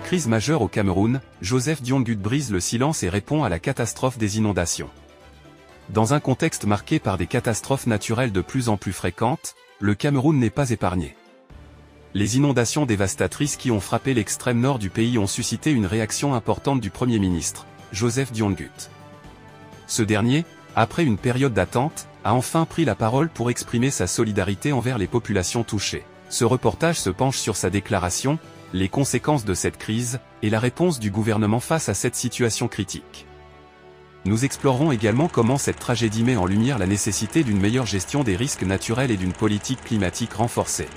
Crise majeure au Cameroun, Joseph Dione-Gut brise le silence et répond à la catastrophe des inondations. Dans un contexte marqué par des catastrophes naturelles de plus en plus fréquentes, le Cameroun n'est pas épargné. Les inondations dévastatrices qui ont frappé l'extrême nord du pays ont suscité une réaction importante du Premier ministre, Joseph Dione-Gut. Ce dernier, après une période d'attente, a enfin pris la parole pour exprimer sa solidarité envers les populations touchées. Ce reportage se penche sur sa déclaration, les conséquences de cette crise, et la réponse du gouvernement face à cette situation critique. Nous explorerons également comment cette tragédie met en lumière la nécessité d'une meilleure gestion des risques naturels et d'une politique climatique renforcée.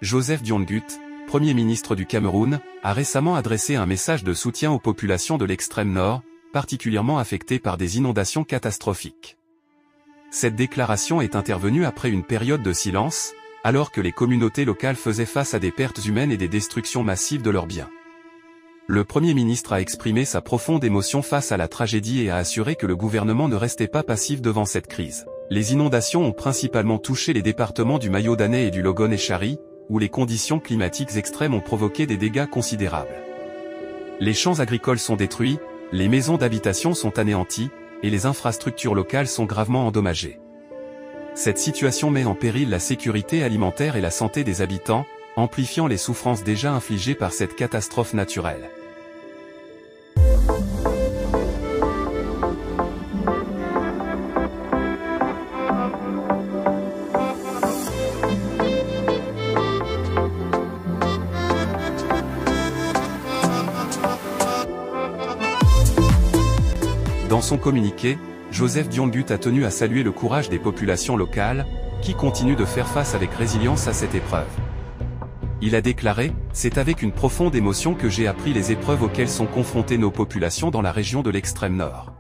Joseph Dione-Gut, Premier ministre du Cameroun, a récemment adressé un message de soutien aux populations de l'extrême nord, particulièrement affectées par des inondations catastrophiques. Cette déclaration est intervenue après une période de silence, alors que les communautés locales faisaient face à des pertes humaines et des destructions massives de leurs biens. Le Premier ministre a exprimé sa profonde émotion face à la tragédie et a assuré que le gouvernement ne restait pas passif devant cette crise. Les inondations ont principalement touché les départements du Mayo-Danay et du Logon-Echari, où les conditions climatiques extrêmes ont provoqué des dégâts considérables. Les champs agricoles sont détruits, les maisons d'habitation sont anéanties, et les infrastructures locales sont gravement endommagées. Cette situation met en péril la sécurité alimentaire et la santé des habitants, amplifiant les souffrances déjà infligées par cette catastrophe naturelle. Dans son communiqué, Joseph Dione-Gut a tenu à saluer le courage des populations locales, qui continuent de faire face avec résilience à cette épreuve. Il a déclaré « C'est avec une profonde émotion que j'ai appris les épreuves auxquelles sont confrontées nos populations dans la région de l'extrême nord.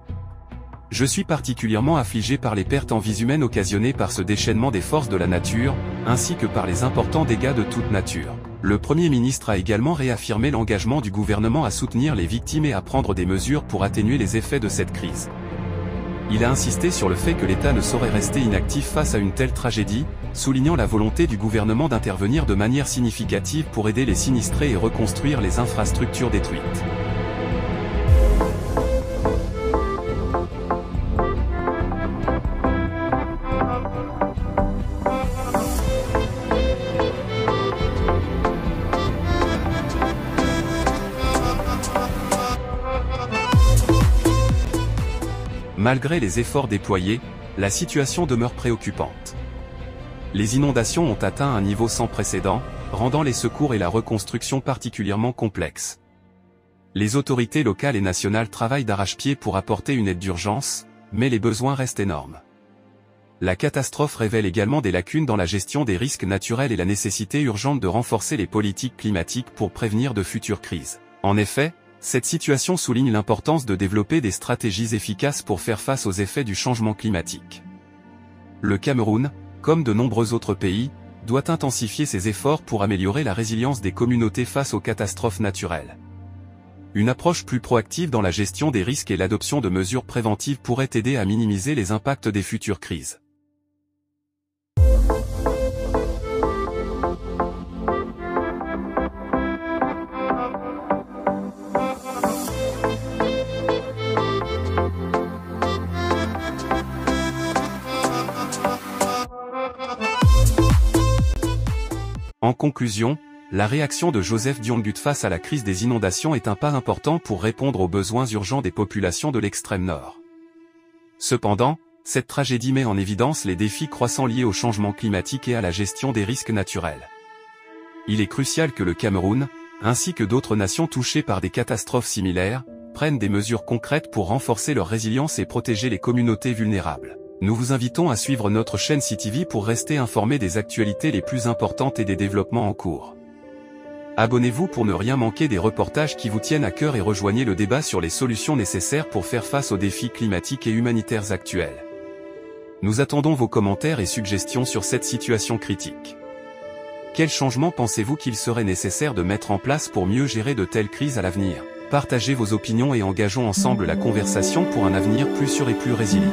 Je suis particulièrement affligé par les pertes en vies humaines occasionnées par ce déchaînement des forces de la nature, ainsi que par les importants dégâts de toute nature. » Le Premier ministre a également réaffirmé l'engagement du gouvernement à soutenir les victimes et à prendre des mesures pour atténuer les effets de cette crise. Il a insisté sur le fait que l'État ne saurait rester inactif face à une telle tragédie, soulignant la volonté du gouvernement d'intervenir de manière significative pour aider les sinistrés et reconstruire les infrastructures détruites. Malgré les efforts déployés, la situation demeure préoccupante. Les inondations ont atteint un niveau sans précédent, rendant les secours et la reconstruction particulièrement complexes. Les autorités locales et nationales travaillent d'arrache-pied pour apporter une aide d'urgence, mais les besoins restent énormes. La catastrophe révèle également des lacunes dans la gestion des risques naturels et la nécessité urgente de renforcer les politiques climatiques pour prévenir de futures crises. En effet, cette situation souligne l'importance de développer des stratégies efficaces pour faire face aux effets du changement climatique. Le Cameroun, comme de nombreux autres pays, doit intensifier ses efforts pour améliorer la résilience des communautés face aux catastrophes naturelles. Une approche plus proactive dans la gestion des risques et l'adoption de mesures préventives pourraient aider à minimiser les impacts des futures crises. En conclusion, la réaction de Joseph Dione-Gut face à la crise des inondations est un pas important pour répondre aux besoins urgents des populations de l'extrême nord. Cependant, cette tragédie met en évidence les défis croissants liés au changement climatique et à la gestion des risques naturels. Il est crucial que le Cameroun, ainsi que d'autres nations touchées par des catastrophes similaires, prennent des mesures concrètes pour renforcer leur résilience et protéger les communautés vulnérables. Nous vous invitons à suivre notre chaîne CTV pour rester informé des actualités les plus importantes et des développements en cours. Abonnez-vous pour ne rien manquer des reportages qui vous tiennent à cœur et rejoignez le débat sur les solutions nécessaires pour faire face aux défis climatiques et humanitaires actuels. Nous attendons vos commentaires et suggestions sur cette situation critique. Quels changements pensez-vous qu'il serait nécessaire de mettre en place pour mieux gérer de telles crises à l'avenir? Partagez vos opinions et engageons ensemble la conversation pour un avenir plus sûr et plus résilient.